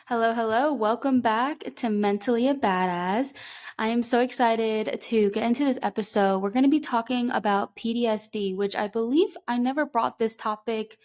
Hello, hello. Welcome back to Mentally a Badass. I am so excited to get into this episode. We're going to be talking about PTSD, which I believe I never brought this topic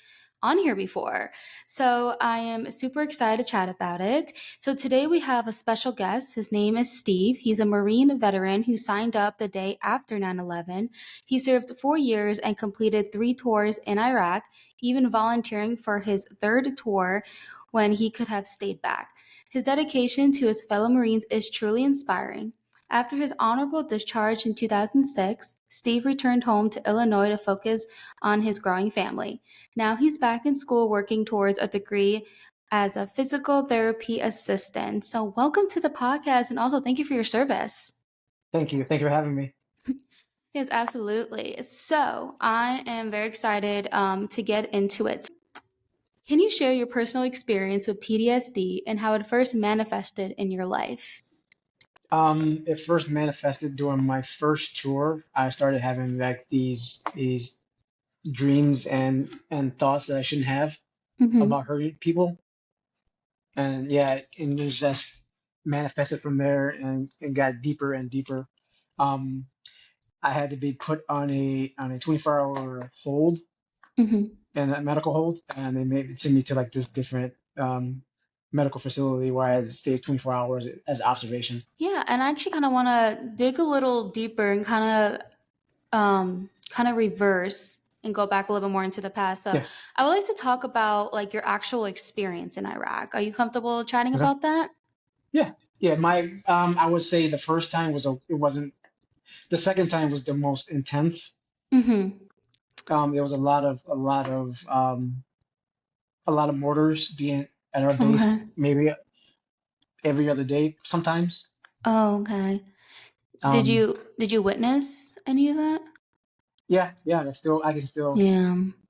on here before. So I am super excited to chat about it. So today we have a special guest. His name is Steve. He's a Marine veteran who signed up the day after 9/11. He served 4 years and completed 3 tours in Iraq, even volunteering for his third tour when he could have stayed back. His dedication to his fellow Marines is truly inspiring. After his honorable discharge in 2006, Steve returned home to Illinois to focus on his growing family. Now he's back in school working towards a degree as a physical therapy assistant. So, welcome to the podcast and also thank you for your service. Thank you. Thank you for having me. Yes, absolutely. So, I am very excited to get into it. Can you share your personal experience with PTSD and how it first manifested in your life? It first manifested during my first tour. I started having like these dreams and thoughts that I shouldn't have Mm-hmm. about hurting people. And yeah, and it just manifested from there and got deeper and deeper. Um, I had to be put on a 24-hour hold Mm-hmm. and a medical hold, and they made send me to like this different medical facility where I had to stay 24 hours as observation. Yeah, and I actually kind of want to dig a little deeper and kind of reverse and go back a little bit more into the past. So, Yeah. I would like to talk about like your actual experience in Iraq. Are you comfortable chatting Okay. about that? Yeah, yeah. I would say the first time it wasn't. The second time was the most intense. Mm-hmm. There was a lot of mortars being at our Okay. base, maybe every other day sometimes. Oh, okay. Did Um, you witness any of that? yeah, yeah. Yeah.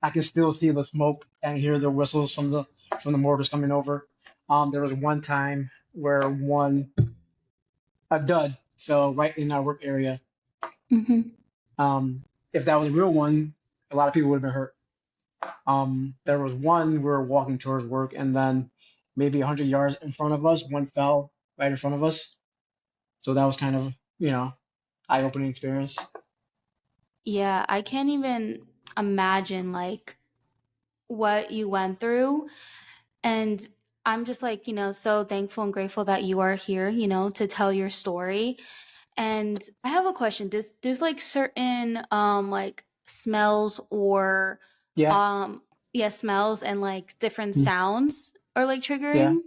I can still see the smoke and hear the whistles from the mortars coming over. There was one time where a dud fell right in our work area. Mm-hmm. If that was a real one, a lot of people would have been hurt. There was one we were walking towards work, and then maybe 100 yards in front of us, one fell right in front of us. So that was kind of, eye-opening experience. Yeah, I can't even imagine like what you went through. And I'm just like, so thankful and grateful that you are here, to tell your story. And I have a question. There's like certain like smells or Yeah, um yeah, smells and like different mm, sounds are like yeah, triggering.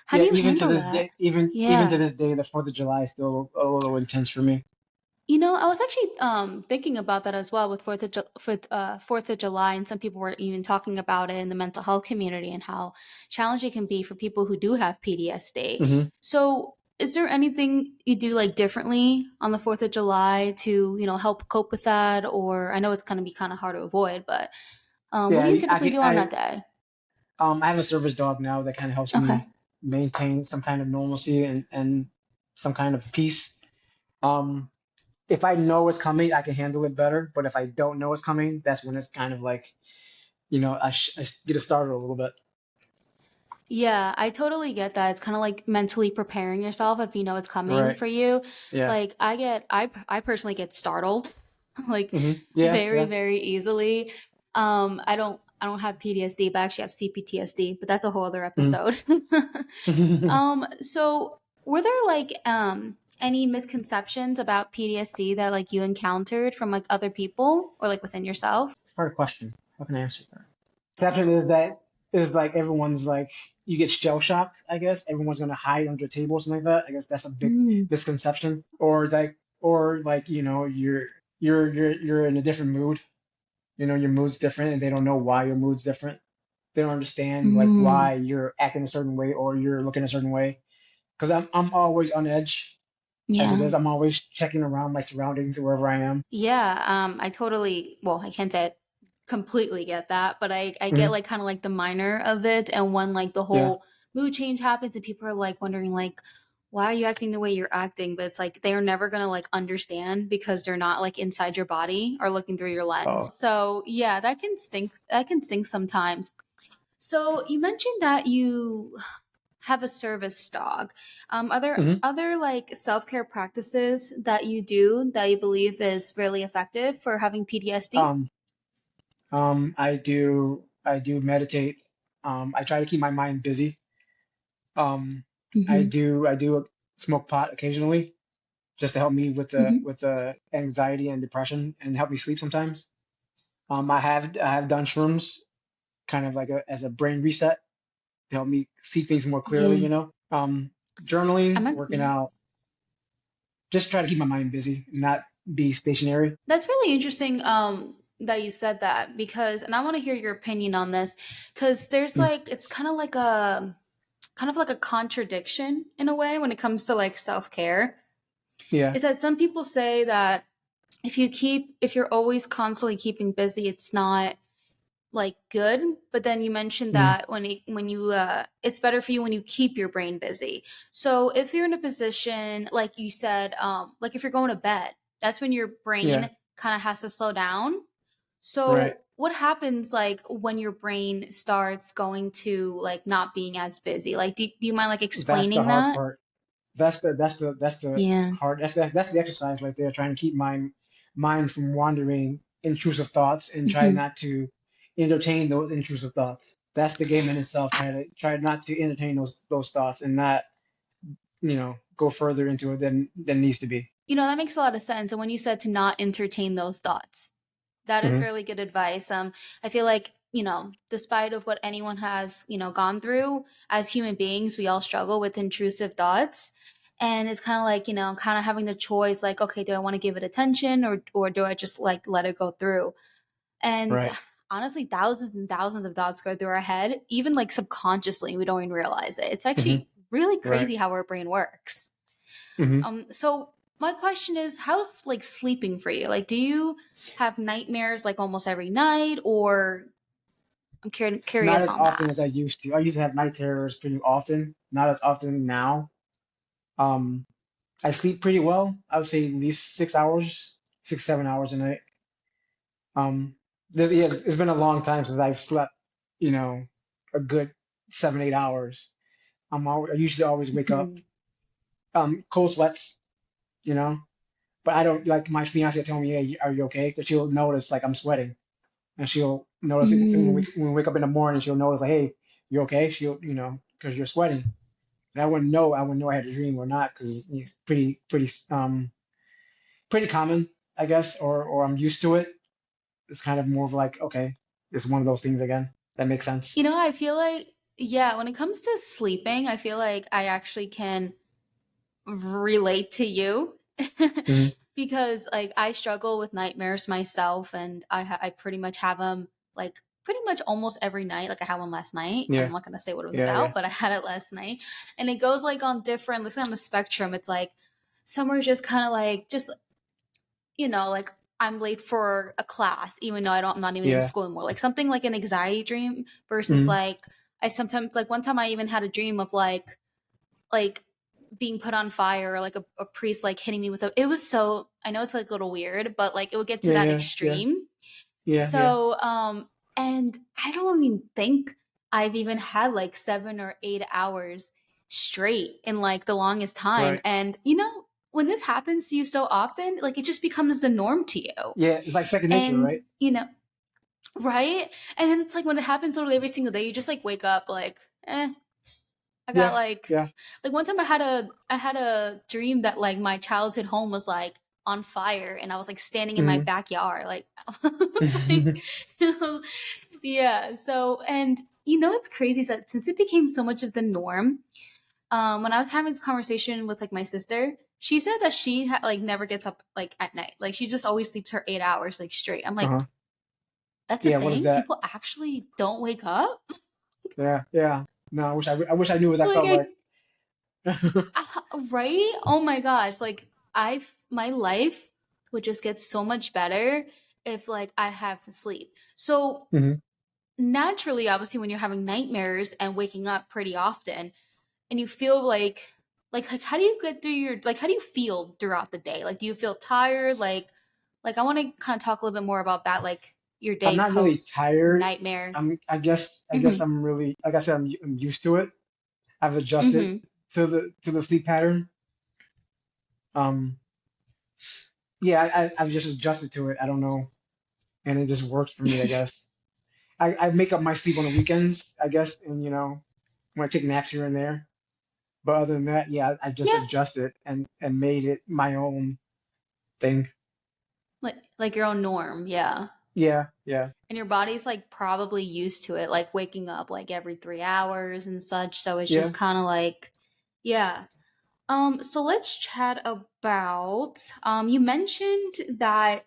How do yeah. you handle that? Even to Yeah. this day, the 4th of July is still a little intense for me. I was actually thinking about that as well with Fourth of July, and some people were even talking about it in the mental health community and how challenging it can be for people who do have PTSD. Hmm. So, is there anything you do like differently on the Fourth of July to help cope with that? Or I know it's gonna be kind of hard to avoid, but what Yeah, do you I typically can. do on that day? I have a service dog now that kind of helps Okay. me maintain some kind of normalcy and some kind of peace. Um, if I know it's coming, I can handle it better. But if I don't know it's coming, that's when it's kind of like, I get it started a little bit. Yeah, I totally get that. It's kind of like mentally preparing yourself if you know it's coming Right. for you. Yeah. Like I personally get startled like Yeah. very, Yeah. very easily. I don't have PTSD, but I actually have CPTSD, but that's a whole other Mhm. episode. So were there like any misconceptions about PTSD that like you encountered from like other people or like within yourself? It's a hard question. How can I answer that? Perception is like everyone's like you get shell shocked. I guess everyone's gonna hide under a table or something like that. I guess that's a big Mm. misconception. Or like you're in a different mood. Your mood's different, and they don't know why your mood's different. They don't understand like Mm. why you're acting a certain way or you're looking a certain way. Because I'm always on edge as it Yeah. is. I'm always checking around my surroundings wherever I am. Yeah, I totally, well, I can't say completely get that, but I get Hmm. like kind of like the minor of it. And when like the Yeah. whole mood change happens and people are like wondering like, why are you acting the way you're acting? But it's like they are never gonna like understand because they're not like inside your body or looking through your lens. Oh. So yeah, that can stink. That can stink sometimes. So you mentioned that you have a service dog. Are there Hmm. other like self care practices that you do that you believe is really effective for having PTSD? Um, I do meditate. I try to keep my mind busy. Um, Mm-hmm. I do smoke pot occasionally just to help me Mm-hmm. with the anxiety and depression and help me sleep sometimes. I have done shrooms kind of like as a brain reset to help me see things more clearly, Yeah. you know. Journaling, working Yeah. out, just try to keep my mind busy, not be stationary. That's really interesting that you said that because and I want to hear your opinion on this cuz there's Mm, like it's kind of like a contradiction in a way when it comes to like self-care. yeah, Is that some people say that if you're always constantly keeping busy, it's not like good, but then you mentioned mm, that when you it's better for you when you keep your brain busy. So if you're in a position like you said, like if you're going to bed, that's when your yeah, brain kind of has to slow down. right. So what happens like when your brain starts going to like not being as busy? Like do you mind like That's the explaining hard that? part. That's the Yeah. hard that's the exercise right there, trying to keep my mind from wandering intrusive thoughts and try Hmm. not to entertain those intrusive thoughts. That's the game in itself. Try not to entertain those thoughts and not, you know, go further into it than needs to be. You know, that makes a lot of sense. And when you said to not entertain those thoughts, that is Hmm. really good advice. I feel like, you know, despite of what anyone has, you know, gone through, as human beings, we all struggle with intrusive thoughts. And it's kind of like, you know, kind of having the choice like, okay, do I want to give it attention or do I just like let it go through? And Right. honestly, thousands and thousands of thoughts go through our head, even like subconsciously, we don't even realize it. It's Hmm. actually really Right. crazy how our brain works. Hmm. So my question is, how's like sleeping for you? Like, do you have nightmares like almost every night, or I'm Not curious as on often that. as I used to. I used to have night terrors pretty often. Not as often now. Um, I sleep pretty well. I would say at least 6 hours, 7 hours a night. Um, yeah, it's been a long time since I've slept, you know, a good 7, 8 hours. I usually always wake up, Mhm. cold sweats, you know, but I don't like my fiance tell me, "Hey, are you okay?" Because she'll notice like I'm sweating, and she'll notice it Mm. when we wake up in the morning. She'll notice like, "Hey, you okay?" She'll, you know, because you're sweating. And I wouldn't know I had a dream or not because it's pretty common, I guess, or I'm used to it. It's kind of more of like, okay, it's one of those things again. That makes sense. You know, I feel like, yeah, when it comes to sleeping, I feel like I actually can relate to you Hmm. because like I struggle with nightmares myself, and I pretty much have them like pretty much almost every night. Like I had one last night. I'm Yeah, not gonna say what it was yeah, about, yeah. but I had it last night, and it goes like on different. Listen on the spectrum. It's like some are just kind of like just you know like I'm late for a class, even though I'm not even in Yeah. school anymore. Like something like an anxiety dream versus Hmm. like I sometimes like one time I even had a dream of like being put on fire or like a priest like hitting me with a it was so I know it's like a little weird, but like it would get to Yeah, that yeah, yeah, extreme. yeah, yeah. So and I don't even think I've even had like 7 or 8 hours straight in like the longest time. Right. And you know, when this happens to you so often, like it just becomes the norm to you. Yeah, it's like second nature, And right? you know, right? And then it's like when it happens literally every single day, you just like wake up like, I got Yeah, yeah. like one time I had a dream that like my childhood home was like on fire and I was like standing in my Hmm. backyard. Like I was like yeah. So and you know it's crazy is that since it became so much of the norm, when I was having this conversation with like my sister, she said that she like never gets up like at night. Like she just always sleeps her 8 hours like straight. I'm like, Uh-huh. that's a Yeah, what is thing? that? People actually don't wake up? Yeah, yeah. No, I wish I knew what that Like felt like. right? Oh my gosh, like my life would just get so much better if like I have sleep. So Hmm. naturally, obviously when you're having nightmares and waking up pretty often and you feel like how do you get through your like how do you feel throughout the day? Like do you feel tired? Like I want to kind of talk a little bit more about that like your I'm day not really post tired. nightmare. I guess Mhm. I'm really, like I said, I'm used to it. I've adjusted Mhm. to the sleep pattern. Um, yeah, I've just adjusted to it. I don't know, and it just works for me, I guess. I make up my sleep on the weekends, I guess, and when I take naps here and there. But other than that, yeah, I just Yeah. adjusted and made it my own thing. Like your own norm, yeah. Yeah, yeah, And your body's like probably used to it, like waking up like every 3 hours and such. So it's just yeah. kind of like, yeah. So let's chat about you mentioned that,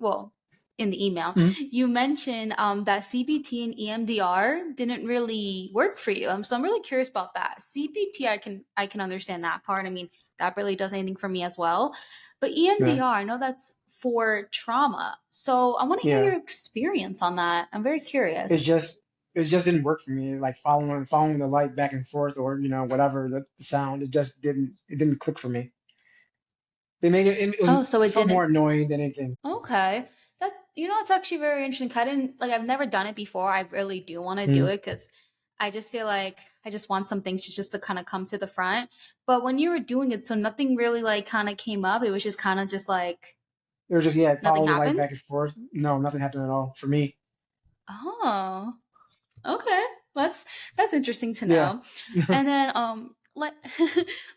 well, in the email, Mhm. you mentioned that CBT and EMDR didn't really work for you. So I'm really curious about that. CBT, I can understand that part. I mean, that really does anything for me as well. But Yeah, EMDR, I know that's for trauma. So I want to hear yeah. your experience on that. I'm very It curious. just it just didn't work for me. Like following the light back and forth, or whatever the sound. It didn't click for me. Oh, so It it felt more didn't. annoying than anything. Okay. That it's actually very interesting. 'Cause I didn't like I've never done it before. I really do want to do Mm. it because I just feel like I just want some things to kind of come to the front. But when you were doing it, so nothing really like kind of came up. It was just kind of just like It was just, yeah, nothing follow the light back and happens. forth. No, nothing happened at all for me. Oh, okay. That's interesting to Yeah, know. And then like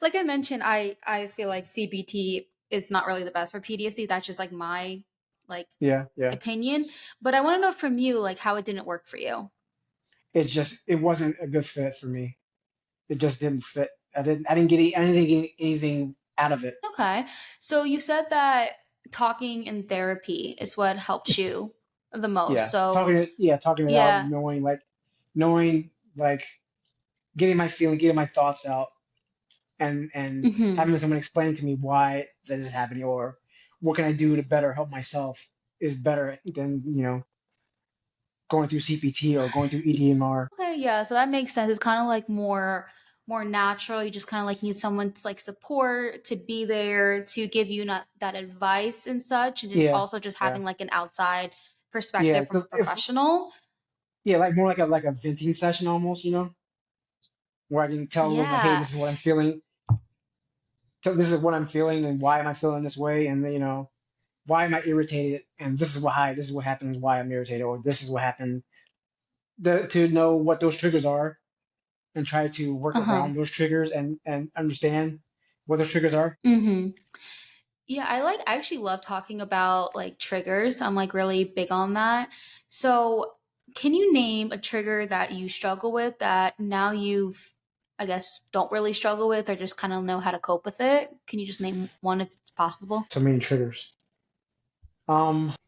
like I mentioned, I feel like CBT is not really the best for PTSD. That's just like my like yeah, yeah. opinion. But I want to know from you like how it didn't work for you. It wasn't a good fit for me. It just didn't fit. I didn't get anything out of it. Okay. So you said that talking in therapy is what helps you the most. Yeah, So, talking it out, yeah. knowing like getting my thoughts out, and Mhm. having someone explain to me why this is happening, or what can I do to better help myself, is better than going through CPT or going through EDMR. Okay, yeah, so that makes sense. It's kind of like more natural. You just kind of like need someone to like support, to be there, to give you not that advice and such, and just Yeah, also just yeah, having like an outside yeah. perspective from a Because it's professional. yeah, like more like a venting session almost, where I can tell them like, hey, Yeah. this is what I'm feeling. This is what I'm feeling, and why am I feeling this way, and why am I irritated, and this is what happens, why I'm irritated, or this is what happened. To know what those triggers are, and try to work Uh-huh. around those triggers, and understand what those triggers are. Mhm. Yeah, I actually love talking about like triggers. I'm like really big on that. So, can you name a trigger that you struggle with that now you've I guess don't really struggle with or just kind of know how to cope with it? Can you just name one if it's possible? So many triggers.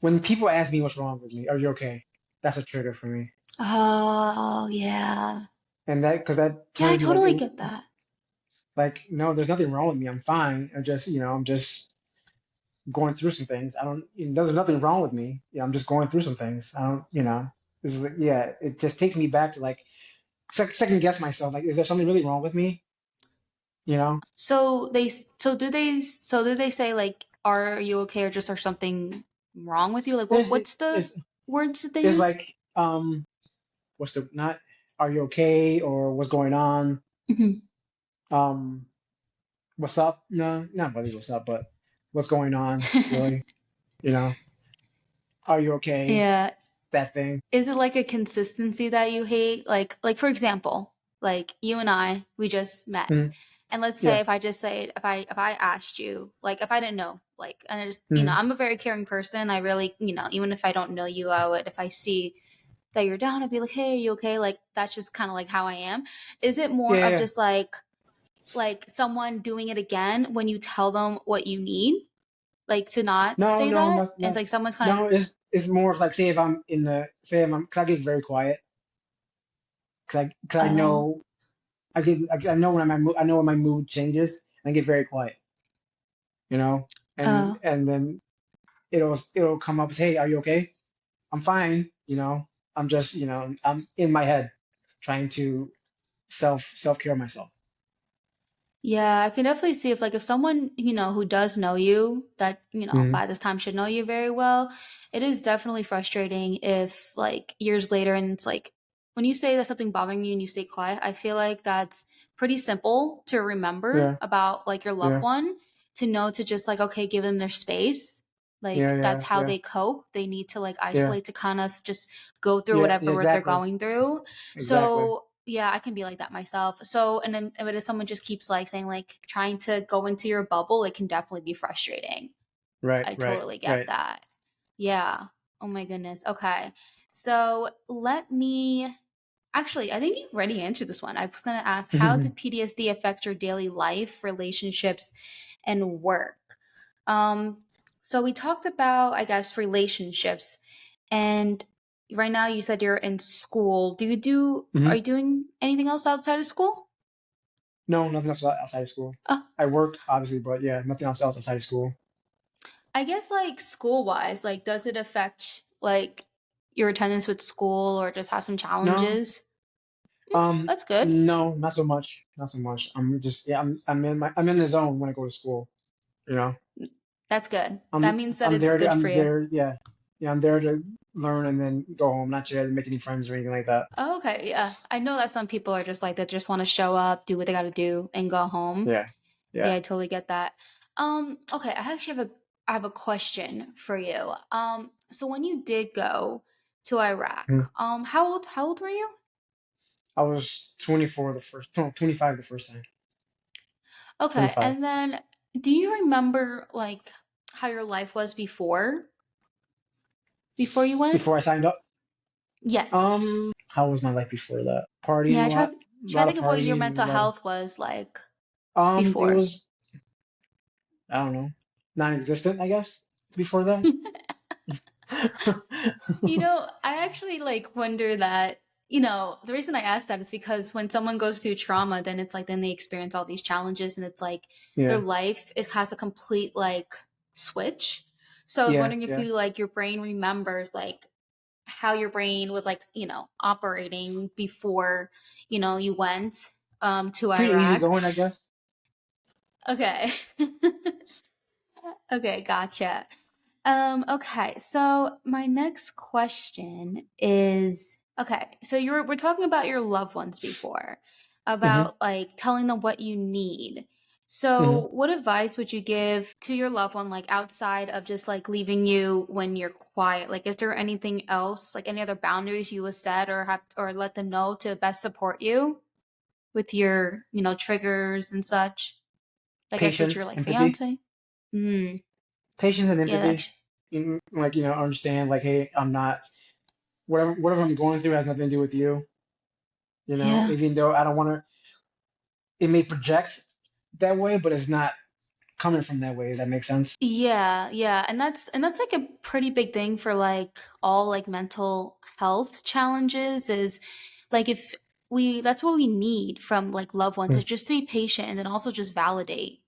When people ask me what's wrong with me, are you okay? That's a trigger for me, Oh, yeah. and because that Yeah, I turns me totally get that. like, no, there's nothing wrong with me. I'm fine. I'm just going through some things. I don't, there's nothing wrong with me. Yeah, I'm just going through some things. I don't, this is, yeah, it just takes me back to like second guess myself. Like, is there something really wrong with me? You know, So do they say like are you okay or just or something wrong with you? Like there's, what's the there's, words that they there's use? like, what's the, not, are you okay? Or what's going on? Mhm. Um, what's up? No, not really what's up, but what's going on, really? You know, are you okay? Yeah. That thing. Is it like a consistency that you hate? Like for example, like you and I, we just met. Mhm. And let's say Yeah. if I just say if I asked you, like if I didn't know, like and I just Mhm. I'm a very caring person. I really, even if I don't know you, I would if I see that you're down, I'd be like, "Hey, are you okay?" Like that's just kind of like how I am. Is it Yeah, more yeah, of yeah. just like someone doing it again when you tell them what you need? Like to not No, say no, that? not, And it's not, like someone's kind of no. It's more of like, say if I'm in the say if I'm because I get very quiet, because I oh, know I know when I know when my mood changes, and I get very quiet, you know, and oh. and then it'll come up as, hey, are you okay? I'm fine, I'm just, I'm in my head trying to self care myself. Yeah, I can definitely see if someone, who does know you that, Hmm. by this time should know you very well, it is definitely frustrating if like years later and it's like when you say that something bothering you and you stay quiet, I feel like that's pretty simple to remember Yeah, about like your loved yeah, one, to know to just like, okay, give them their space. yeah, Like that's yeah, how yeah, they cope. They need to like yeah, isolate to kind of just go through yeah, yeah, whatever they're exactly, going through. exactly. So yeah, I can be like that myself. So and then but if someone just keeps like saying like trying to go into your bubble, it can definitely be frustrating. Right, I right, totally get right. that. Yeah. Oh my goodness. Okay. So let me actually, I think you've already answered this one. I was going to ask, how did PTSD affect your daily life, relationships, and work? Um, so we talked about, I guess, relationships. And right now you said you're in school. Are Hmm. you doing anything else outside of school? No, nothing else outside of school. Uh, I work obviously, but yeah, nothing else outside of school. I guess like school wise, like does it affect like your attendance with school or just have some No, challenges? That's good. no, not so much, not so much. I'm just yeah, I'm in the zone when I go to school. You know, That's good. That I'm means that I'm it's there to good for I'm you. there yeah, yeah, I'm there to learn and then go home. Not there to make any friends or anything like that. Oh, okay, yeah. I know that some people are just like that, just want to show up, do what they got to do, and go home. Yeah, Yeah, yeah. I totally get that. Okay, I have a question for you. So when you did go to Mhm. Iraq, how old were you? I was 24 the first, no, 25 the first time. Okay, 25 and then do you remember like how your life was before you went? before I signed up. Yes. How was my life before that? Partying Yeah, a lot, a try to lot of think of what your partying, a mental lot of health was like it before. was I don't know, non-existent, I guess, before that. You know, I actually like wonder that, the reason I ask that is because when someone goes through trauma, then it's like then they experience all these challenges and it's like their Yeah, life it has a complete like switch. So I was yeah, wondering if yeah. you like your brain remembers like how your brain was like, operating before, you went to Pretty easy Iraq. going, I guess. Okay. Okay, gotcha. Okay, so my next question is okay, so we're talking about your loved ones before, Hmm. about like telling them what you need. Hmm. So, what advice would you give to your loved one, like outside of just like leaving you when you're quiet? Like, is there anything else, like any other boundaries you would set or have or let them know to best support you with your, triggers and such? I guess with your Patience, like empathy, fiance. Mm, patience and yeah, empathy. that's Like understand, like, hey, I'm not whatever I'm going through has nothing to do with you. yeah. Even though I don't want to, it may project that way, but it's not coming from that way. Does that make sense? Yeah, yeah. And that's like a pretty big thing for like all like mental health challenges is like if we that's what we need from like loved ones is Mm. just to be patient and then also just validate,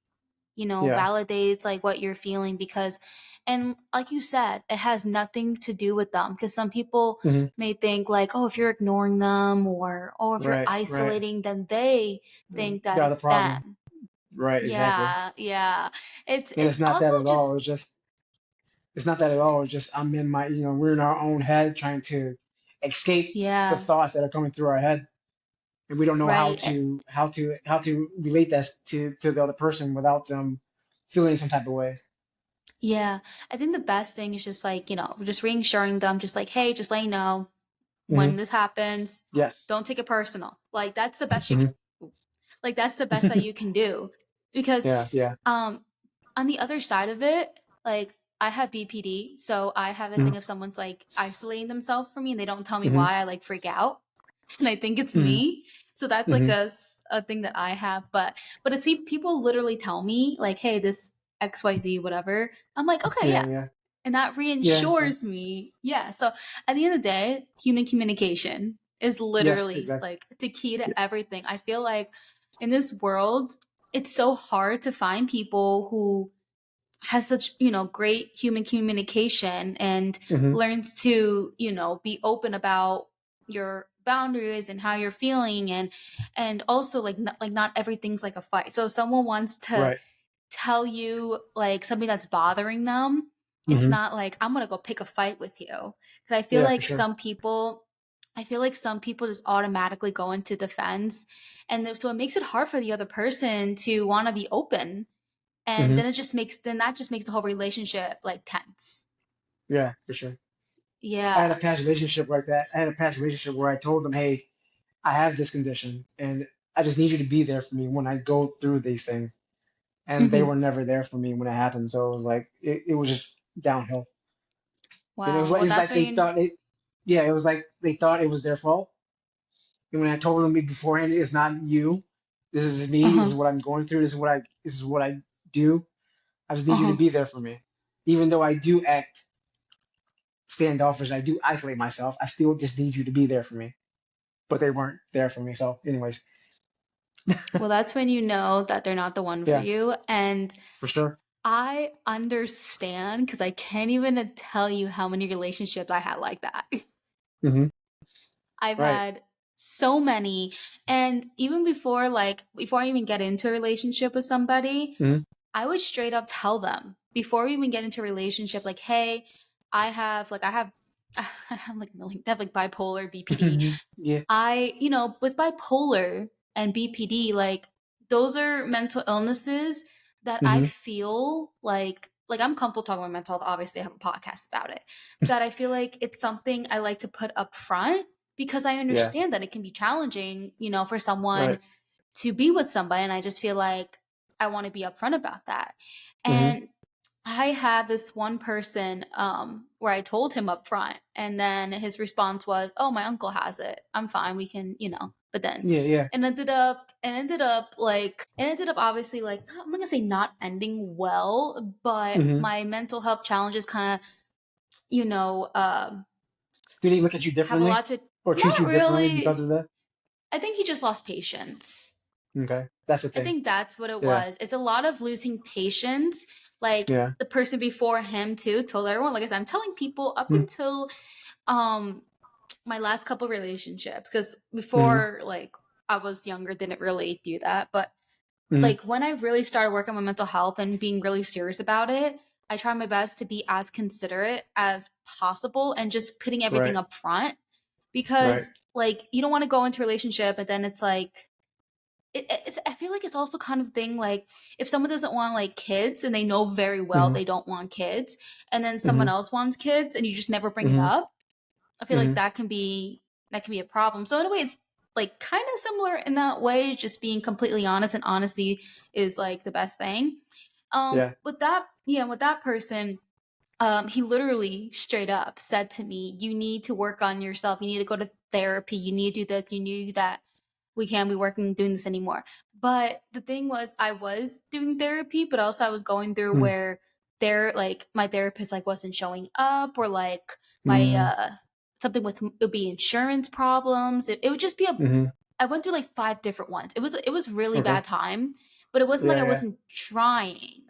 Yeah. validates like what you're feeling because and like you said, it has nothing to do with them because some people Hmm. may think like, oh, if you're ignoring them or oh, if you're Right. Right. isolating, then they think that Got a it's problem. them. Right. Exactly. Yeah, yeah. And it's It's not also that at just all. It's not that at all. It's just I'm in my, we're in our own head trying to escape the yeah, thoughts that are coming through our head, and we don't know how right. to relate that to the other person without them feeling some type of way. Yeah. I think the best thing is just like, just reassuring them, just like, hey, just let you know when Hmm. this happens, Yes. don't take it personal. Like that's the best Hmm. like that's the best that you can do. Because Yeah. Yeah. um on the other side of it, like I have BPD, so I have this Hmm. thing if someone's like isolating themselves from me and they don't tell me Hmm. why, I like freak out. And I think it's Hmm. me. So that's like Hmm. a thing that I have. But if people literally tell me like, hey, this XYZ, whatever, I'm like, okay, Yeah. yeah. Yeah. And that Yeah. Yeah. reinsures me. Yeah. So at the end of the day, human communication is Yes. literally Exactly. like the key to Yeah. everything. I feel like in this world, it's so hard to find people who has such great human communication and Hmm. learns to be open about your boundaries and how you're feeling and also like not everything's like a fight. So if someone wants to Right. tell you like something that's bothering them, it's Hmm. not like I'm gonna go pick a fight with you because I feel Yeah. For like sure. some people I feel like some people just automatically go into defense, and so it makes it hard for the other person to want to be open, and Hmm. then that just makes the whole relationship like tense. Yeah, for sure. I had a Yeah. past relationship like that. I had a past relationship where I told them, "Hey, I have this condition, and I just need you to be there for me when I go through these things." And they Hmm. were never there for me when it happened. So it was like it was just downhill. And Wow. Well, it's that's like where they you. thought it. Yeah, it was like they thought it was their fault. And when I told them beforehand, it's not you. This is Uh me. This is huh. what I'm going through. This is what I do. I just Uh need you to huh. be there for me. Even though I do act standoffish, I do isolate myself. I still just need you to be there for me. But they weren't there for me. So, anyways, Well, that's when you know that they're not the one for yeah, you. And for sure. I understand because I can't even tell you how many relationships I had like that. Hmm. I've Right. had so many. And even before I even get into a relationship with somebody, Hmm. I would straight up tell them before we even get into a relationship, like, hey, I have I have like million I have like bipolar, BPD. Yeah. With bipolar and BPD, like those are mental illnesses that I Hmm. feel like I'm comfortable talking about mental health. Obviously, I have a podcast about it. That I feel like it's something I like to put up front because I Yeah. understand that it can be challenging, for someone Right. to be with somebody, and I just feel like I want to be upfront about that. Hmm. And I had this one person where I told him up front, and then his response was, "Oh, my uncle has it. I'm fine. We can, you know." But then Yeah. Yeah. it ended up obviously like I'm not gonna say not ending well, but Hmm. my mental health challenges kind of you know Do they look at you have a differently lot to or treat not you differently because really. of that? I think he just lost patience. Okay. That's the I thing. think that's what it Yeah. was. It's a lot of losing patience. Like Yeah. the person before him too told everyone. Like I said, I'm telling people up Mm-hmm. until um my last couple relationships, because Mm-hmm. before like I was younger, didn't really do that. But Mm-hmm. like when I really started working on my mental health and being really serious about it, I try my best to be as considerate as possible and just putting everything Right. up front, Right. because like you don't want to go into a relationship and then it's like it's I feel like it's also kind of thing like if someone doesn't want like kids and they know very well Mm-hmm. they don't want kids, and then someone Mm-hmm. else wants kids and you just never bring it Mm-hmm. up. I feel like Mm-hmm. that can be a problem. So in a way it's like kind of similar in that way, just being completely honest, and honesty is like the best thing. Yeah. With that person, he literally straight up said to me, "You need to work on yourself. You need to go to therapy. You need to do this. You need that. We can't be working doing this anymore." But the thing was, I was doing therapy, but also I was going through where my therapist like wasn't showing up, or like my Mm-hmm. something with it would be insurance problems. It would just be a. Mm-hmm. I went through like five different ones. It was really Okay. bad time, but it wasn't like Yeah. I Yeah. wasn't trying.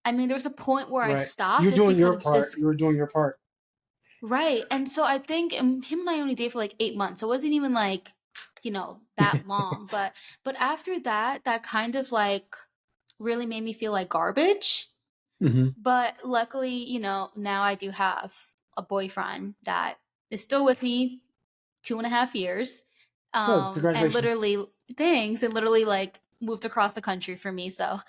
I mean, there was a point where I Right. stopped You're just doing because your it's part. just You were doing your part. right. And so I think him and I only dated for like 8 months. So it wasn't even like, that long. But after that, that kind of like really made me feel like garbage. Mm-hmm. But luckily, now I do have a boyfriend that is still with me 2.5 years. Oh, And congratulations. literally things and literally like moved across the country for me. So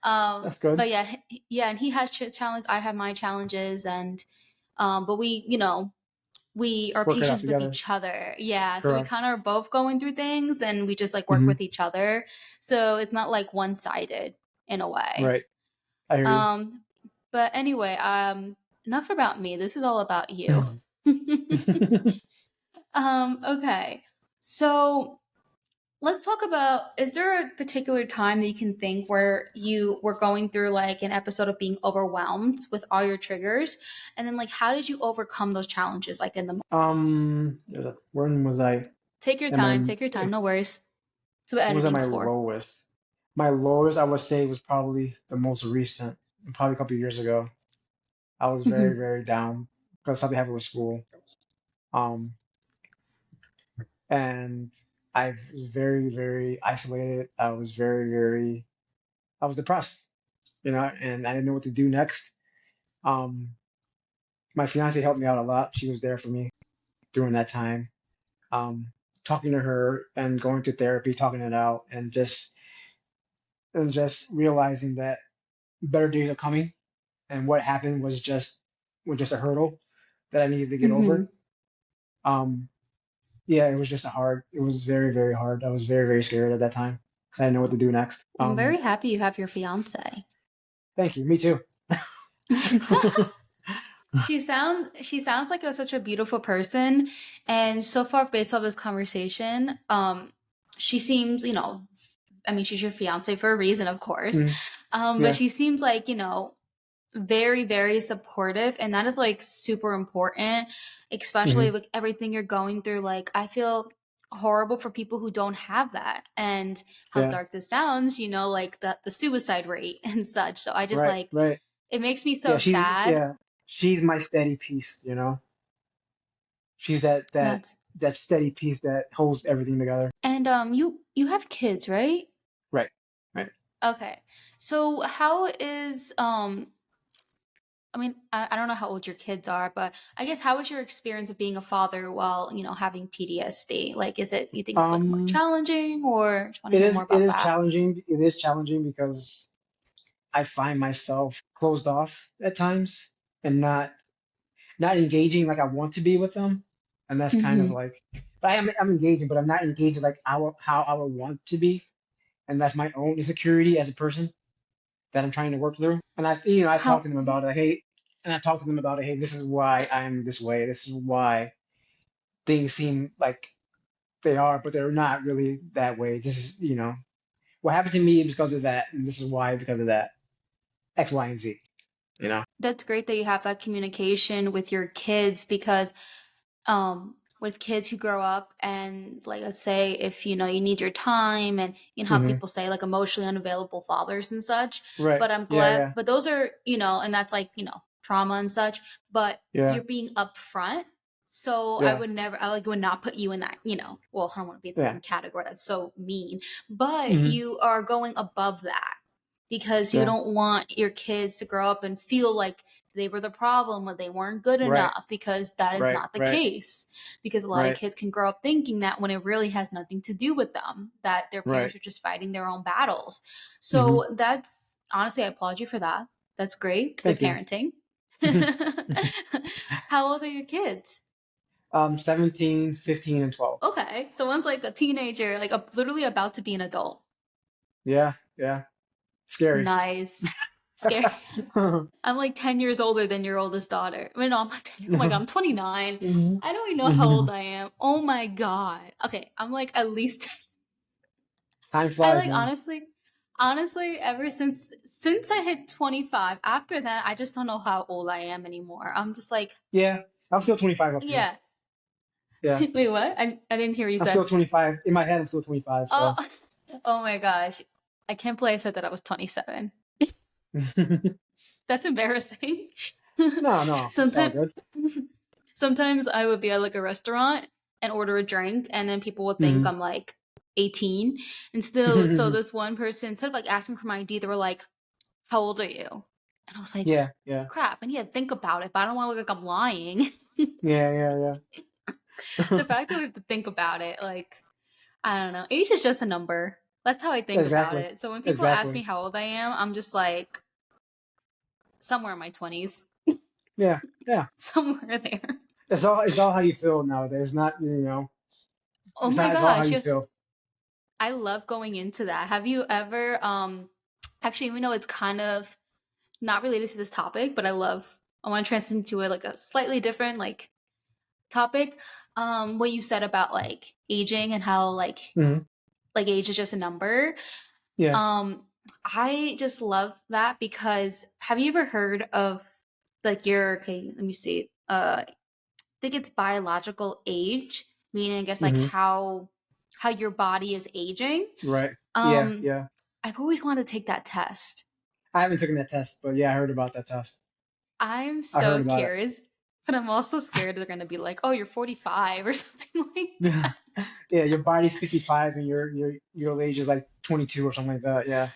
That's good. but yeah, yeah, and he has challenges, I have my challenges, and but we are Work it out patient with together. each other. Yeah. So we Correct. kind of are both going through things and we just like work Mm-hmm. with each other. So it's not like one sided in a way. Right. I hear you. Um, but anyway, enough about me. This is all about you. Okay. So let's talk about, is there a particular time that you can think where you were going through like an episode of being overwhelmed with all your triggers? And then like how did you overcome those challenges like in the when was I? Take your Am I? time. Take your time. No worries. That's what Was at my editing's for. lowest? My lowest, I would say, was probably the most recent, probably a couple of years ago. I was very, Hmm. very down because something happened with school. Um, and I was very, very isolated. I was very, very, I was depressed, and I didn't know what to do next. Um, my fiance helped me out a lot. She was there for me during that time. um, talking to her and going to therapy, talking it out, and just realizing that better days are coming, and what happened was just a hurdle that I needed to get over. Hmm. Um, yeah, it was very, very hard. I was very, very scared at that time because I didn't know what to do next. I'm very happy you have your fiance. Thank you. Me too. She sounds like such a beautiful person, and so far based off this conversation, she seems, I mean, she's your fiance for a reason, of course, Mhm. but Yeah. she seems like, very, very supportive, and that is like super important, especially Hmm. with everything you're going through. Like, I feel horrible for people who don't have that, and how Yeah. dark this sounds, like the suicide rate and such. So I just Right. like, Right. it makes me Yeah. so sad. She's my steady piece. She's that steady piece that holds everything together. And you have kids, right? Right. Right. Okay. So how is I mean, I don't know how old your kids are, but I guess how was your experience of being a father while, having PTSD? Like, is it, you think it's like more Um, challenging, or just want to it hear is more it about is that? challenging. It is challenging because I find myself closed off at times and not engaging like I want to be with them, and that's kind of Mm-hmm. like. But I'm engaging, but I'm not engaging like how I would want to be, and that's my own insecurity as a person that I'm trying to work through. And I talked How to them about it. Hey, and I talked to them about it. Hey, this is why I'm this way. This is why things seem like they are, but they're not really that way. This is, what happened to me is because of that, and this is why because of that. X, Y, and Z. You know. That's great that you have that communication with your kids, because with kids who grow up, and like, let's say if you need your time, and how Hmm. people say like emotionally unavailable fathers and such. Right. But I'm Yeah. glad, Yeah. but those are, and that's like, trauma and such, but Yeah. you're being upfront. So Yeah. I like would not put you in that, well, I don't want to be in a Yeah. certain category, that's so mean, but Hmm. you are going above that, because you Yeah. don't want your kids to grow up and feel like they were the problem or they weren't good Right. enough, because that is Right. not the Right. case. Because a lot of Right. kids can grow up thinking that, when it really has nothing to do with them, that their Right. parents are just fighting their own battles. Hmm. So that's, honestly, I applaud you for that. That's great. Good Thank you. parenting. How old are your kids? 17, 15, and 12. Okay, so one's like a teenager, like literally about to be an adult. Yeah. Yeah. Scary. Nice. Scary. I'm like 10 years older than your oldest daughter. I mean, no, I'm not 10. Oh my God, I'm 29. Mhm. I don't even know how old Mhm. I am. Oh my God. Okay, I'm like at least Time I flies, like, man. honestly, ever since I hit 25, after that, I just don't know how old I am anymore. I'm just like, Yeah. I'm still 25 up here. yeah. Yeah. Wait, what? I didn't hear what you I'm still said. 25. In my head, I'm still 25. Oh, So. oh my gosh. I can't believe I said that I was 27. No, That's embarrassing. no, it's all Sometimes good. sometimes I would be at like a restaurant and order a drink, and then people would think Hmm. I'm like 18. And still, so this one person, instead of like asking for my ID, they were like, "How old are you?" And I was like, Yeah. Yeah. crap, I need to think about it, but I don't want to look like I'm lying. Yeah. Yeah. The Yeah. fact that we have to think about it, like, I don't know. Age is just a number. That's how I think about Exactly. it. So when people ask me Exactly. how old I am, I'm just like, somewhere in my 20s, Yeah. Yeah. somewhere there. It's all how you feel nowadays. Not Oh my it's all how gosh, you yes. feel. I love going into that. Have you ever, actually, even though it's kind of not related to this topic, but I want to transition to like a slightly different like topic. What you said about like aging, and how Hmm. like age is just a number. Yeah. Um, I just love that, because have you ever heard of like okay, let me see. I think it's biological age, meaning I guess like Hmm. how your body is aging. Right. Yeah. Um, Yeah. I've always wanted to take that test. I haven't taken that test, but yeah, I heard about that test. I'm I heard so about it. curious, but I'm also scared they're gonna be like, "Oh, you're 45" or something like that. Yeah, your body's 55 and your age is like 22 or something like that. Yeah.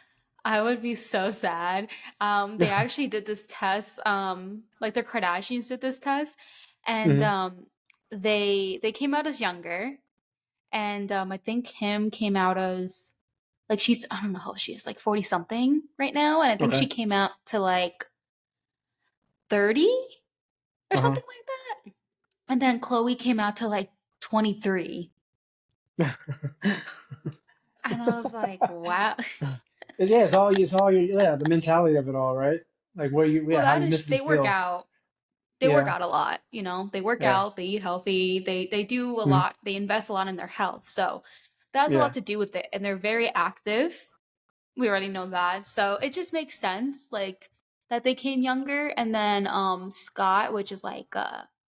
I would be so sad. They actually did this test. Like the Kardashians did this test, and Hmm. they came out as younger. and I think Kim came out as like she's I don't know how old she is, like 40 something right now, and I think she Okay. came out to like 30 or Uh-huh. something like that. And then Chloe came out to like 23. And I was like, wow. Yeah, it's all your, yeah, the mentality of it all, right? Like where you, Well, yeah, how that you is mentally they work feel. out. They work Yeah. out a lot, you know. They work Yeah. out, they eat healthy, they do a Mhm. lot. They invest a lot in their health. So that has a lot Yeah. to do with it. And they're very active. We already know that. So it just makes sense like that they came younger and then Scott, which is like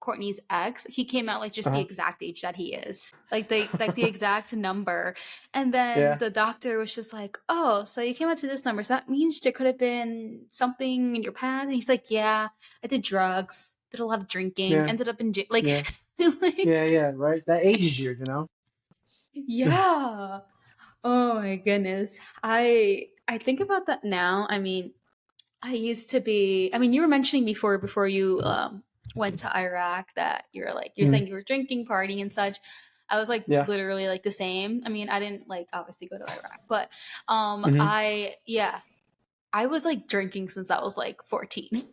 Courtney's ex, he came out like just the Uh-huh. exact age that he is. Like the exact number. And then Yeah. the doctor was just like, "Oh, so you came out to this number. So that means there could have been something in your past." And he's like, "Yeah, I did drugs, did a lot of drinking, Yeah. ended up in jail." Like Yeah. like Yeah. Yeah. Right. That ages you, you know? yeah. Oh my goodness. I think about that now. I mean, I used to be I mean, you were mentioning before you went to Iraq that you're like you're Mhm. saying you were drinking, partying and such. I was like Yeah. literally like the same. I mean, I didn't like obviously go to Iraq, but Hmm. I yeah, I was like drinking since I was like 14.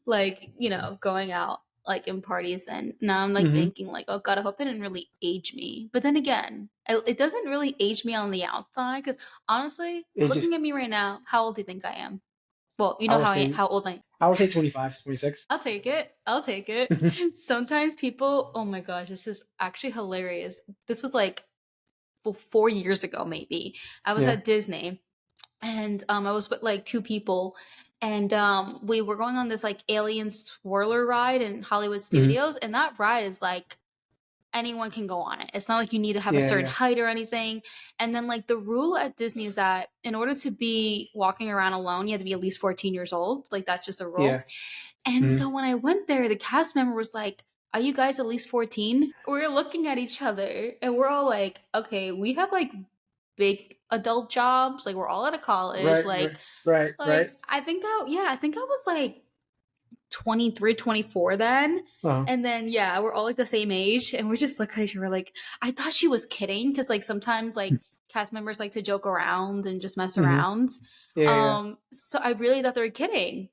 Like, you know, going out like in parties and now I'm like Hmm. thinking like, "Oh god, I hope they didn't really age me." But then again, it doesn't really age me on the outside cuz honestly, It just, looking at me right now, how old do you think I am? Well, you I know would say, how old I am. I would say 25, 26. I'll take it. I'll take it. Sometimes people, oh my gosh, this is actually hilarious. This was like well, 4 years ago, maybe. I was Yeah. at Disney and I was with like two people and we were going on this like alien swirler ride in Hollywood Hmm. Studios and that ride is like anyone can go on it. It's not like you need to have a Yeah. certain Yeah. height or anything. And then like the rule at Disney is that in order to be walking around alone, you have to be at least 14 years old. Like that's just a rule. Yeah. And Hmm. so when I went there, the cast member was like, "Are you guys at least 14?" We're looking at each other and we're all like, "Okay, we have like big adult jobs. Like we're all out of college. Right. Right. Right. Right. I think I was like 23, 24 then. Uh-huh. And then yeah, we're all like the same age and we just look at each other like I thought she was kidding because like sometimes like cast members like to joke around and just mess Hmm. around. Yeah. Yeah. So I really thought they were kidding.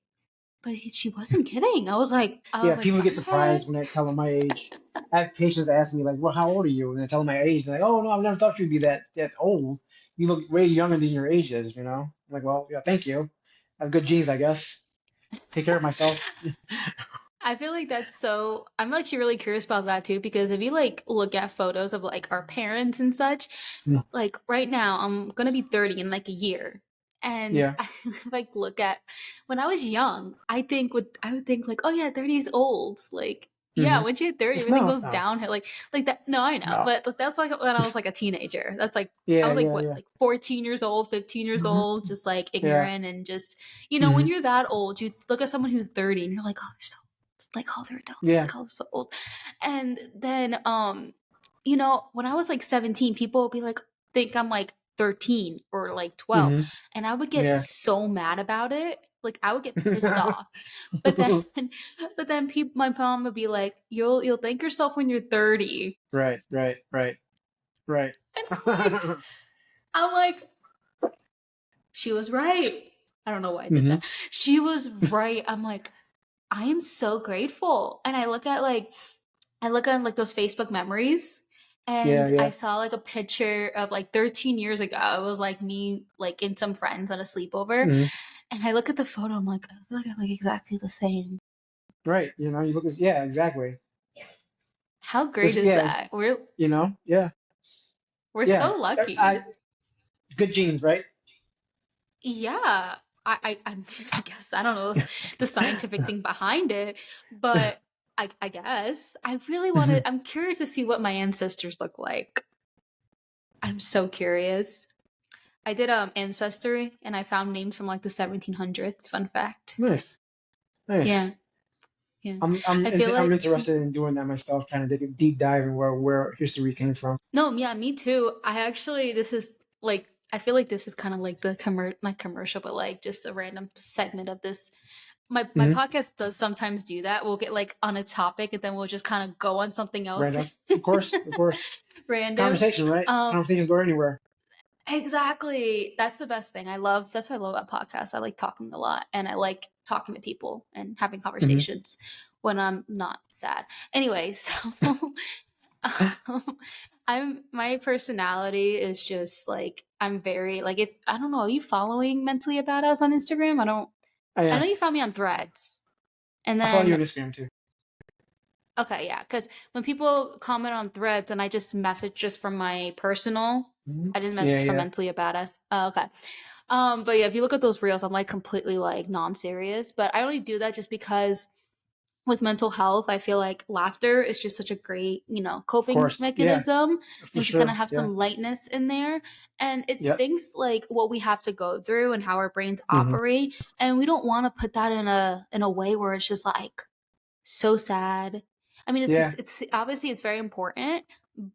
But she wasn't kidding. I was Yeah. like, People get "What?" surprised when I tell them my age. I have patients ask me like, "Well, how old are you?" And I tell them my age. They're like, "Oh no, I've never thought you'd be that old. You look way younger than your age is." You know. I'm like, well, yeah, thank you. I have good genes, I guess. Take care of myself. I feel like that's so I'm actually really curious about that too because if you like look at photos of like our parents and such, Mm. like right now I'm going to be 30 in like a year. And Yeah. I like look at when I was young, I would think like, "Oh yeah, 30 is old." Like yeah, Hmm. once you hit 30, It's everything no, goes no, downhill. Like that no, I know. no. But like, that's like when I was like a teenager. That's like I Yeah. was like Yeah. what, Yeah. like 14 years old, 15 years Hmm. old, just like Yeah. ignorant and just you know, when Hmm. you're that old, you look at someone who's 30 and you're like, "Oh, they're so it's like, oh, they're adults, Yeah. like, oh, so old." And then, you know, when I was like 17, people would be like, think I'm like 13 or like 12. Hmm. And I would get Yeah. so mad about it. Like I would get pissed off. But then, but then people, my mom would be like, you'll thank yourself when you're 30. Right. Right. Right. Right. And I'm like, she was right. I don't know why I did Hmm. that. She was right. I'm like, I am so grateful. And I look at like those Facebook memories Yeah. and I Yeah. saw like a picture of like 13 years ago. It was like me like and some friends on a sleepover. Hmm. And I look at the photo, I'm like, I feel like I look exactly the same. Right. You know, you look at, yeah, exactly. How great It's, is yeah. that? You know, yeah. We're Yeah. so I lucky. good genes, right? Yeah. I guess I don't know the scientific thing behind it, but I guess I really want to. I'm curious to see what my ancestors look like. I'm so curious. I did ancestry and I found names from like the 1700s. Fun fact. Nice. Yeah, Nice. yeah. I'm I feel I'm like interested in doing that myself, trying to dig a deep dive in where history came from. no, yeah, me too. I actually this is like I feel like this is kind of like the not commercial, but like just a random segment of this. My Hmm. podcast does sometimes do that. We'll get like on a topic and then we'll just kind of go on something else. Random. Of course, of course. random. Conversation, right? Um, Conversations go anywhere. exactly. That's the best thing. That's what I love about podcasts. I like talking a lot and I like talking to people and having Hmm. conversations when I'm not sad. Anyway, so my personality is just like I'm very like if I don't know, are you following Mentally a Badass on Instagram? I I know am. you found me on Threads. And I follow you then on Instagram too. okay, yeah, because when people comment on Threads and I just message just from my personal, Hmm. I didn't Yeah, message from yeah. Mentally a Badass. Okay. But yeah, if you look at those reels, I'm like completely like non-serious. But I only do that just because with mental health, I feel like laughter is just such a great, Of coping course. Yeah, mechanism for and to kind of sure. have Yeah. some lightness in there. And it's Yep. things like what we have to go through and how our brains Hmm. operate. And we don't want to put that in a way where it's just like so sad. I mean, Yeah. it's obviously it's very important,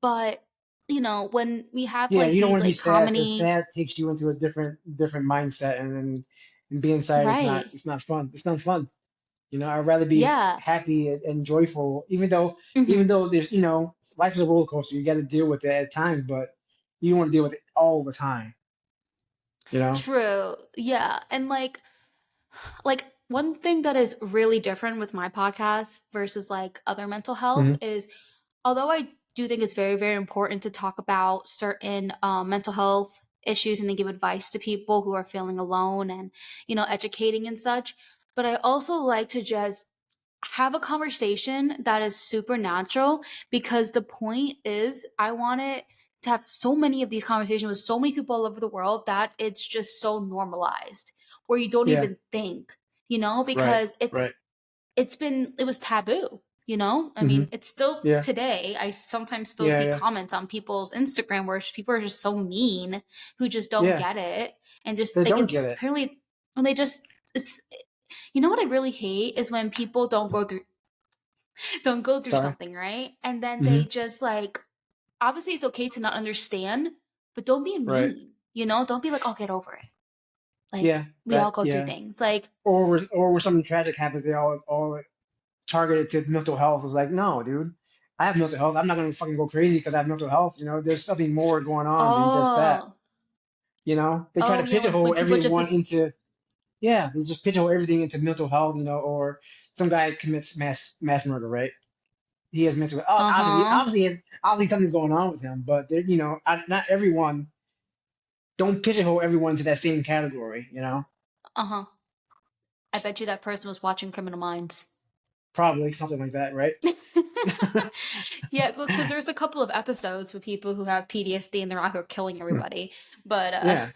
but when we have Yeah. like You don't these want to be like sad because comedy, sad takes you into a different mindset, and being sad is not right? it's not fun. It's not fun. I'd rather be Yeah. happy and joyful, even Hmm. though there's life is a roller coaster. You got to deal with it at times, but you don't want to deal with it all the time. You know. True. Yeah. And like one thing that is really different with my podcast versus like other mental health Hmm. is although I do think it's very, very important to talk about certain mental health issues and then give advice to people who are feeling alone and, educating and such. But I also like to just have a conversation that is supernatural because the point is I want it to have so many of these conversations with so many people all over the world that it's just so normalized where you don't Yeah. even think, Right. because Right. it was taboo, I Hmm. mean, it's still Yeah. today. I sometimes still Yeah. see Yeah. comments on people's Instagram where people are just so mean who just don't Yeah. get it and just They like don't get it's it. apparently and they just it's what I really hate is when people don't go through Sorry. something, right? And then Hmm. they just like obviously it's okay to not understand, but don't be Right. mean, don't be like, I'll get over it. Like Yeah. we all That. go through Yeah. things. Like, Or when something tragic happens, they all targeted to mental health. It's like, no, dude, I have mental health. I'm not gonna fucking go crazy because I have mental health. There's something more going on than just that. oh, They try to yeah, when pigeonhole people everyone into, yeah, they just pigeonhole everything into mental health. Or some guy commits mass murder, right? He has mental. Obviously, uh-huh, obviously something's going on with him. But not everyone. Don't pigeonhole everyone into that same category. uh-huh. I bet you that person was watching Criminal Minds. Probably something like that, right? Yeah, because there's a couple of episodes with people who have PTSD and they're out here killing everybody. But Yeah.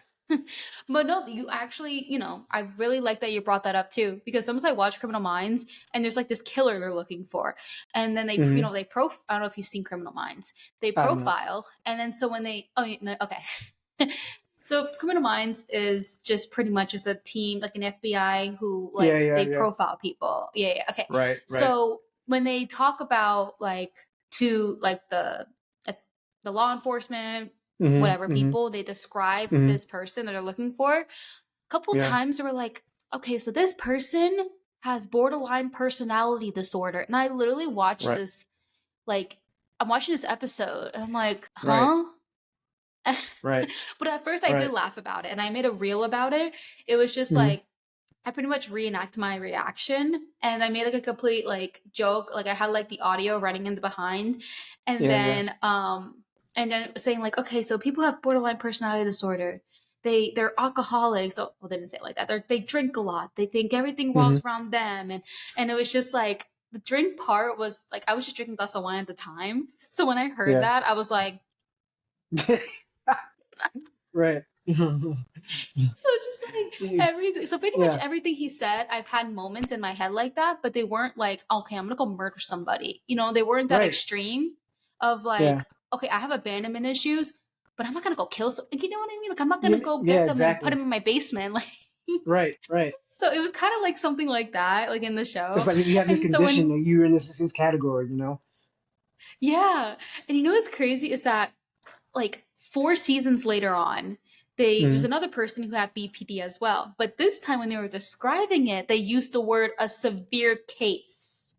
but no, you actually, I really like that you brought that up too. Because sometimes I watch Criminal Minds and there's like this killer they're looking for. And then they, Hmm. I don't know if you've seen Criminal Minds. They I have not. profile. And then so when they no, okay. So Criminal Minds is just pretty much just a team, like an FBI who Yeah, like yeah, they yeah. profile people. Yeah, yeah. Okay. Right, right. So when they talk about like to like uh, the law enforcement, Hmm. whatever Hmm. people, they describe Hmm. this person that they're looking for. A couple Yeah. times they were like, okay, so this person has borderline personality disorder. And I literally watched Right, this like I'm watching this episode and I'm like, right, huh? right, But at first I did right. laugh about it and I made a reel about it. It was just Hmm. like I pretty much reenact my reaction and I made like a complete like joke. Like I had like the audio running in the behind and Yeah, yeah. then saying like, okay, so people have borderline personality disorder. They're alcoholics. Oh, well, they didn't say it like that. They drink a lot. They think everything Hmm. revolves around them. And it was just like the drink part was like I was just drinking a glass of wine at the time. So when I heard Yeah. that, I was like, Right. so just like everything. So pretty much Yeah. everything he said, I've had moments in my head like that, but they weren't like, okay, I'm gonna go murder somebody. They weren't that Right. extreme of Yeah. like, okay, I have abandonment issues, but I'm not gonna go kill some. You know what I mean? Like I'm not gonna Yeah, go yeah, get them and put exactly. them in my basement. Like, Right, right. so it was kind of like something like that, like in the Just show. like if you have this And so condition, when, then you're in this category. yeah, and what's crazy is that like 4 seasons later on, there's Hmm. another person who had BPD as well. But this time when they were describing it, they used the word a severe case.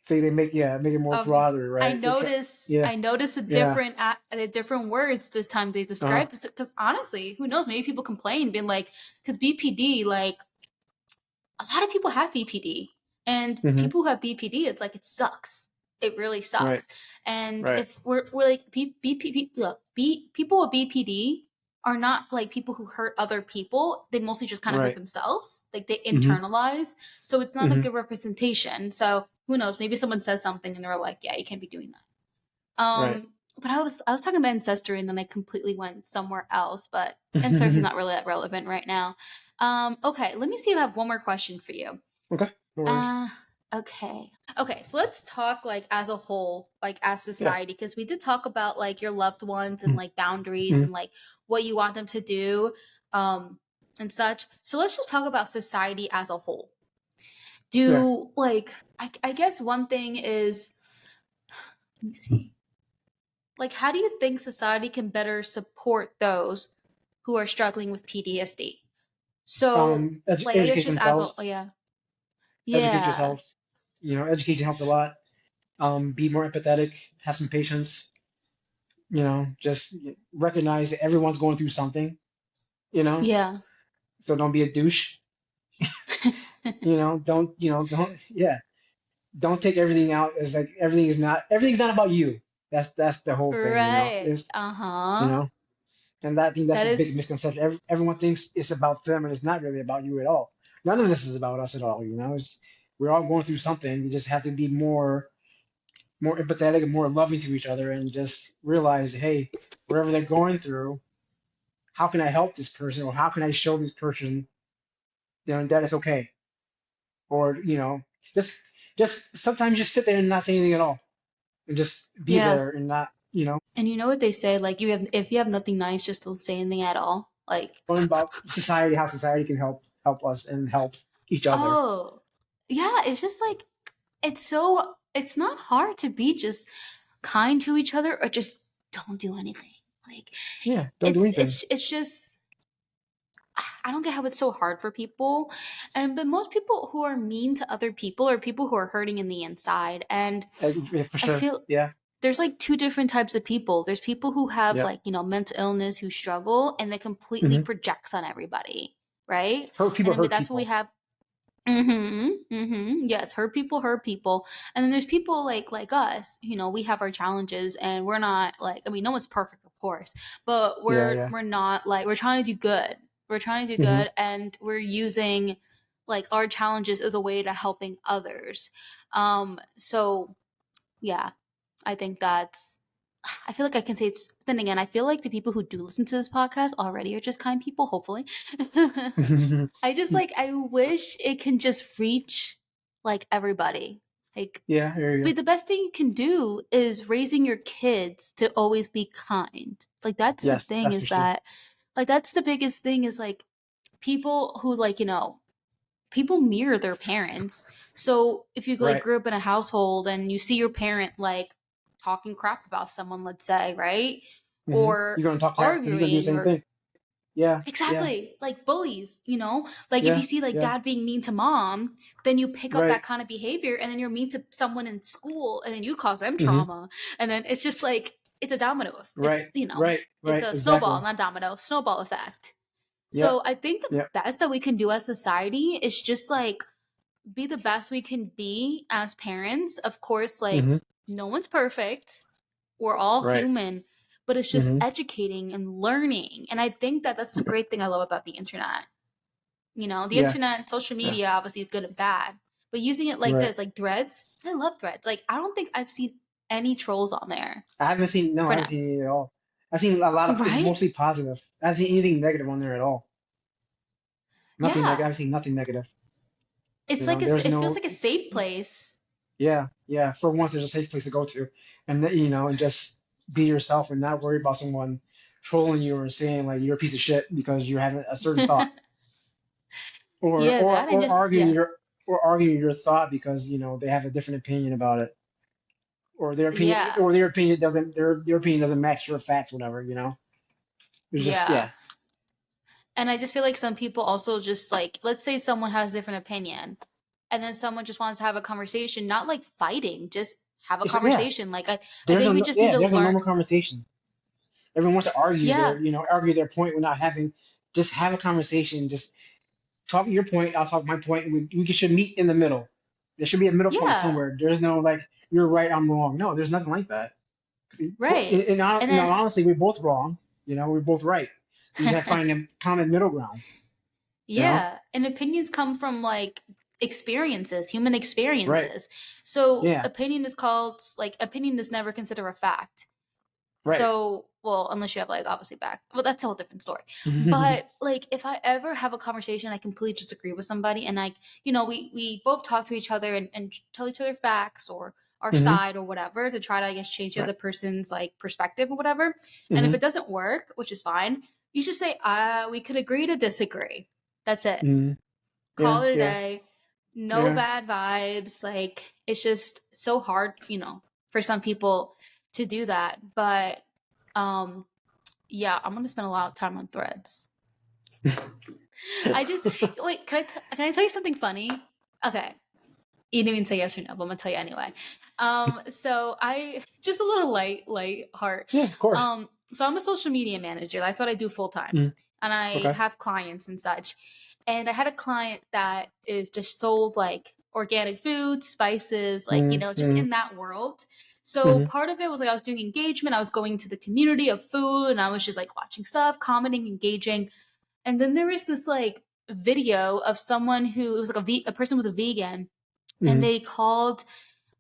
say they make it more of broader, I right? notice Yeah, I notice yeah. a different words this time they Uh-huh. described this, because honestly, who knows, maybe people complain being like, because BPD, like, a lot of people have BPD, and Mm-hmm. people who have BPD, it's like, it sucks. It really Right, sucks. And right, if we're like, people with BPD are not like people who hurt other people. They mostly just kind of hurt right. themselves. Like, they Mm-hmm. internalize. So it's not a Mm-hmm. good representation. So who knows? Maybe someone says something and they're like, yeah, you can't be doing that. Right. But I was talking about ancestry, and then I completely went somewhere else. But ancestry is not really that relevant right now. Okay, let me see if I have one more question for you. Okay. No worries. Uh, okay. Okay, so let's talk like as a whole, like as Yeah. society, because we did talk about like your loved ones and like boundaries Mm-hmm. and like what you want them to do, and such. So let's just talk about society as a whole. Yeah. Do like I guess one thing is, let me see. Like, how do you think society can better support those who are struggling with PTSD? So, like, I guess Educate just as a, themselves. yeah. Educate Yeah. yourself. Education helps a lot. Be more empathetic. Have some patience. Just recognize that everyone's going through something. You know, Yeah. so don't be a douche. Don't. Yeah. Don't take everything out as like everything's not about you. That's the whole thing. Right. Is you Uh-huh. know. And I think that's That a big is misconception. Everyone thinks it's about them, and it's not really about you at all. None of this is about us at all. We're all going through something. We just have to be more empathetic and more loving to each other, and just realize, hey, whatever they're going through, how can I help this person, or how can I show this person, that it's okay, or just just sometimes just sit there and not say anything at all, and just be yeah. there and not, And you know what they say, like, you have if you have nothing nice, just don't say anything at all. Like, learn about society, how society can help us and help each other. oh. Yeah, it's just like, it's not hard to be just kind to each other, or just don't do anything. Like, Yeah, don't do anything. it's just, I don't get how it's so hard for people. And but most people who are mean to other people are people who are hurting in the inside. And Yeah, for I sure. feel Yeah. there's like two different types of people. There's people who have, Yep. like, mental illness, who struggle, and they completely Hmm. projects on everybody, right? Hurt And people then hurt that's what we people. have. Yes, hurt people. And then there's people like us, we have our challenges, and we're not like, I mean, no one's perfect, of course, but Yeah, we're yeah. we're not like, we're trying to do good. We're trying to do Hmm. good, and we're using like our challenges as a way to helping others. So yeah, I think that's, I feel like I can say it's, then again, I feel like the people who do listen to this podcast already are just kind people, hopefully. I just like, I wish it can just reach like everybody. Like, Yeah, I hear you. but the best thing you can do is raising your kids to always be kind. Like, that's the Yes, thing, that's for is sure. that, like, that's the biggest thing, is like, people who, like, people mirror their parents. So if you like Right. grew up in a household and you see your parent like talking crap about someone, let's say, right? You're Or gonna talk crap because you're gonna do the arguing, same or thing. Yeah, yeah, exactly, like bullies, like if you yeah, see like yeah. dad being mean to mom, then you pick up Right. that kind of behavior, and then you're mean to someone in school, and then you cause them Hmm. trauma. And then it's just like, it's a domino. Right. It's, Right. it's Right. a snowball, Exactly. not domino, snowball effect. Yep. So I think the Yep. best that we can do as society is just like be the best we can be as parents. Of course, like, Hmm. no one's perfect. We're all Right. human, but it's just Hmm. educating and learning. And I think that that's the great thing I love about the internet. The Yeah. internet, social Yeah. media obviously is good and bad, but using it like Right. this, like threads, I love threads. Like, I don't think I've seen any trolls on there I haven't seen no, I for haven't now. seen any at all. I've seen a lot of it's Right? mostly positive. I haven't seen anything negative on there at all. Nothing negative. Yeah. I've seen nothing negative. It's like There's it feels no. like a safe place. Yeah, yeah. For once, there's a safe place to go to, and and just be yourself and not worry about someone trolling you or saying like you're a piece of shit because you're having a certain thought, or Yeah, or that, and or just, arguing yeah. your thought because they have a different opinion about it, Yeah. or their opinion doesn't match your facts, whatever. It's just Yeah. yeah. And I just feel like some people also just like, let's say someone has a different opinion. and then someone just wants to have a conversation, not like fighting, just have a It's yeah. conversation. Like I think we just need to There's a learn. normal conversation. Everyone wants to argue Yeah, argue their point without having. Just have a conversation. Just talk your point. I'll talk my point. And we should meet in the middle. There should be a middle point yeah, somewhere. There's no like you're right, I'm wrong. No, there's nothing like that. right. And then Honestly, we're both wrong. We're both right. We just have to find a common middle ground. You know, yeah, and opinions come from like experiences, human right? experiences. So Yeah, opinion is called like opinion is never considered a fact. right. So, well, unless you have like obviously back, well, that's a whole different story. But like, if I ever have a conversation, I completely disagree with somebody, and like, we both talk to each other and tell each other facts or our Hmm. side or whatever to try to, I guess, change the Right. other person's like perspective or whatever. And if Hmm. it doesn't work, which is fine, you just say, we could agree to disagree. That's it. Hmm. Call Yeah, it a yeah, day. No yeah. bad vibes. Like, it's just so hard, for some people to do that. But um yeah, I'm gonna spend a lot of time on threads. I just wait, can I tell you something funny? Okay. You didn't even say yes or no, but I'm gonna tell you anyway. So I just a little light heart. Yeah, of course. So I'm a social media manager. That's what I do full time. Mm. And I Okay. have clients and such. And I had a client that is just sold like organic food, spices, like, Mm, just mm, in that world. So mm, part of it was like I was doing engagement, I was going to the community of food and I was just like watching stuff, commenting, engaging. And then there was this like video of someone who it was like a person was a vegan and mm. they called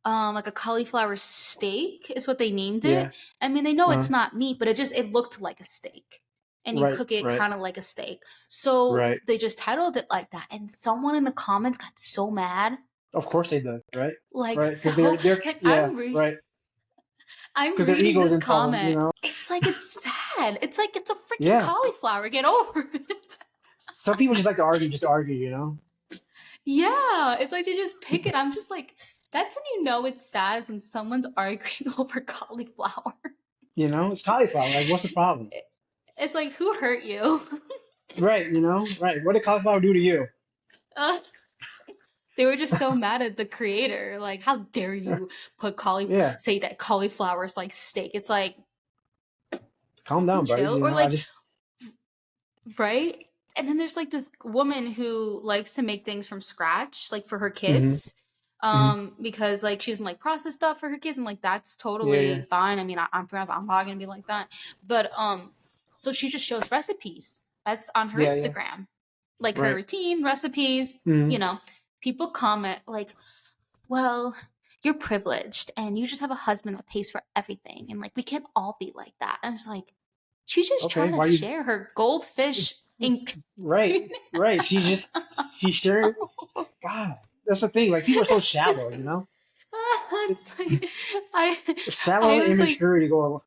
like a cauliflower steak is what they named Yeah. it. I mean, they know it's Uh, not meat, but it looked like a steak. And you right, cook it right, kind of like a steak. So right. they just titled it like that. And someone in the comments got so mad. Of course they do, right? Like Right, because so they're like right, I'm because their reading ego is this involved. comment. It's like it's sad. It's like it's a freaking Yeah. cauliflower. Get over it. Some people just like to argue, just to argue. Yeah, it's like they just pick it. I'm just like, that's when you know it's sad is when someone's arguing over cauliflower. It's cauliflower. Like, what's the problem? It's like, who hurt you? Right, right. What did cauliflower do to you? uh, they were just so mad at the creator. Like, how dare you Yeah, say that cauliflower is like steak? It's like, calm down, buddy. chill. Or I like, just. right? And then there's like this woman who likes to make things from scratch, like for her Hmm. kids. Hmm. Because like she doesn't like process stuff for her kids, and like that's Yeah, yeah. totally fine. I mean, I'm probably gonna be like that, but so she just shows recipes. That's on her Yeah, yeah. Instagram, like her Right. routine recipes. Hmm. You know, people comment like, "Well, you're privileged, and you just have a husband that pays for everything, and like we can't all be like that." And it's like, she's just Okay. trying to Why you? share her goldfish ink. Right, right. She's sharing. Wow, that's the thing. Like, people are so shallow. It's like I Shallow I was like, immaturity go.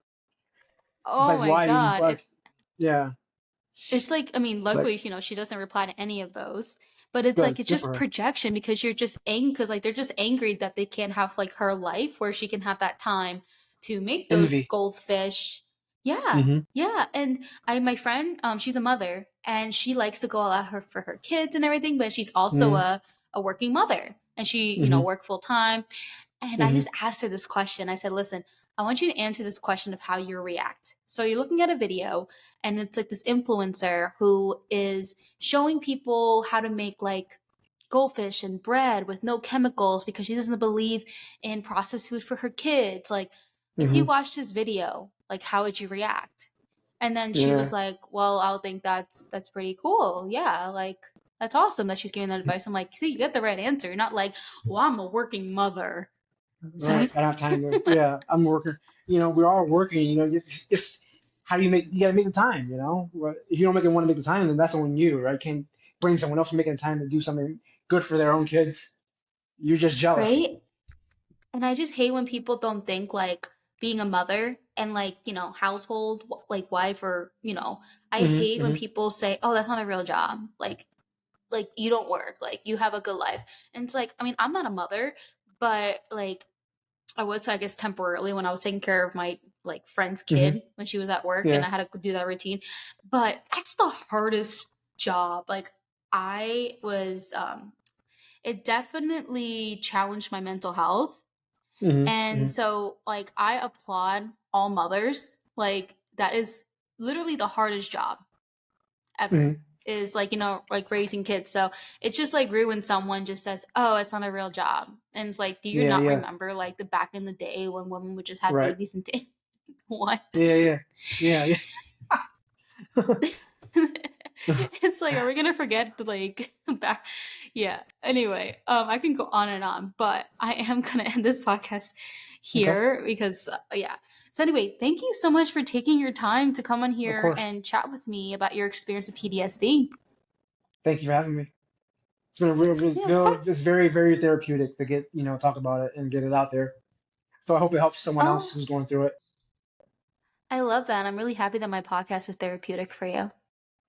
It's oh like, my why you god. like? Yeah, It's like, I mean, like, luckily, she doesn't reply to any of those. But it's like good, it's good for just her. projection because you're just angry because like they're just angry that they can't have like her life where she can have that time to make those Envy. goldfish. Yeah. Hmm. Yeah. And my friend, she's a mother and she likes to go all out for her kids and everything, but she's also Hmm. a working mother and she, Hmm. work full time. And I Hmm. just asked her this question. I said, listen, I want you to answer this question of how you react. So you're looking at a video, and it's like this influencer who is showing people how to make like goldfish and bread with no chemicals because she doesn't believe in processed food for her kids. Like, if you Hmm. watched this video, like, how would you react? And then she was Yeah. like, well, I'll think that's pretty cool. Yeah, like, that's awesome that she's giving that advice. I'm like, see, you get the right answer. You're not like, well, I'm a working mother. So Right. I don't have time to. Yeah, I'm working. We're all working. It's how do you got to make the time. If you don't want to make the time, then that's on you, right? Can't blame someone else for making the time to do something good for their own kids. You're just jealous. right? And I just hate when people don't think like being a mother and like, household like wife or, I Hmm. hate when Hmm. people say, "Oh, that's not a real job." Like you don't work, like you have a good life. And it's like, I mean, I'm not a mother, but like I was, I guess, temporarily when I was taking care of my like friend's Hmm. kid when she was at work and Yeah. I had to do that routine. But that's the hardest job. Like I was it definitely challenged my mental health. Hmm. And Hmm. so, like, I applaud all mothers. Like, that is literally the hardest job ever, Hmm. is like, like raising kids. So it's just like rude when someone just says, oh, it's not a real job. And it's like, do you Yeah, not yeah, remember like the back in the day when women would just have right. babies and what? Yeah, yeah, yeah, yeah. It's like, are we gonna forget the like back? Yeah. Anyway, I can go on and on, but I am gonna end this podcast Okay, here because yeah. So anyway, thank you so much for taking your time to come on of here course. and chat with me about your experience with PTSD. Thank you for having me. It's been a Yeah, of course. it's very, very therapeutic to get, talk about it and get it out there. So I hope it helps someone else Oh, who's going through it. I love that. I'm really happy that my podcast was therapeutic for you.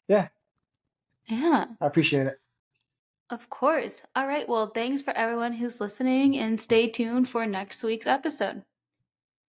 Yeah, Yeah, I appreciate it. of course. All right. Well, thanks for everyone who's listening and stay tuned for next week's episode.